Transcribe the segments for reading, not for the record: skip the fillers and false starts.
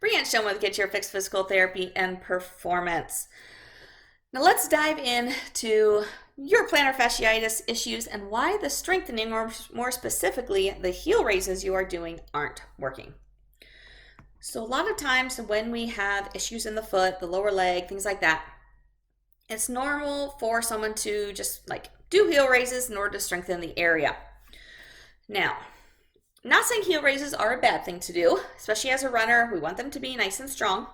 Brianne Shulman with Get Your Fix Physical Therapy and Performance. Now let's dive into your plantar fasciitis issues and why the strengthening, or more specifically, the heel raises you are doing aren't working. So a lot of times when we have issues in the foot, the lower leg, things like that, it's normal for someone to just do heel raises in order to strengthen the area. Now, I'm not saying heel raises are a bad thing to do, especially as a runner. We want them to be nice and strong.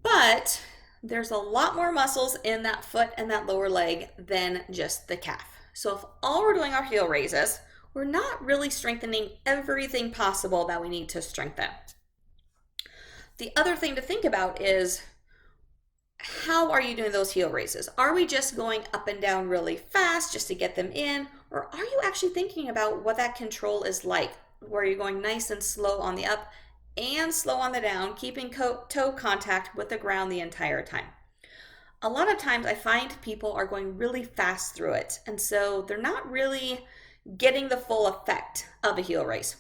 But there's a lot more muscles in that foot and that lower leg than just the calf. So if all we're doing are heel raises, we're not really strengthening everything possible that we need to strengthen. The other thing to think about is, how are you doing those heel raises? Are we just going up and down really fast just to get them in? Or are you actually thinking about what that control is like, where you're going nice and slow on the up and slow on the down, keeping toe contact with the ground the entire time? A lot of times I find people are going really fast through it, and so they're not really getting the full effect of a heel raise.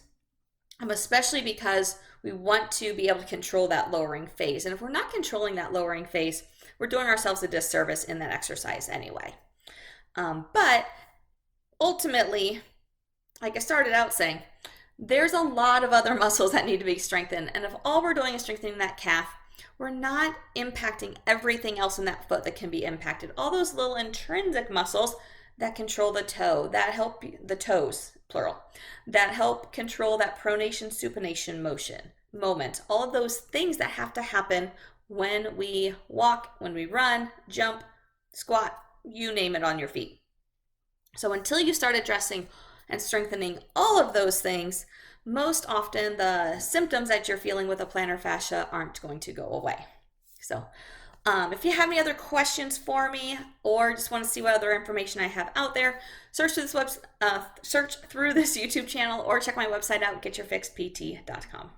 Especially because we want to be able to control that lowering phase. And if we're not controlling that lowering phase, we're doing ourselves a disservice in that exercise anyway. But ultimately, like I started out saying, there's a lot of other muscles that need to be strengthened. And if all we're doing is strengthening that calf, we're not impacting everything else in that foot that can be impacted. All those little intrinsic muscles that control the toe, that help the toes, plural, that help control that pronation, supination moment. All of those things that have to happen when we walk, when we run, jump, squat, you name it on your feet. So until you start addressing and strengthening all of those things, most often the symptoms that you're feeling with a plantar fascia aren't going to go away. So if you have any other questions for me, or just want to see what other information I have out there, search through this YouTube channel, or check my website out, getyourfixpt.com.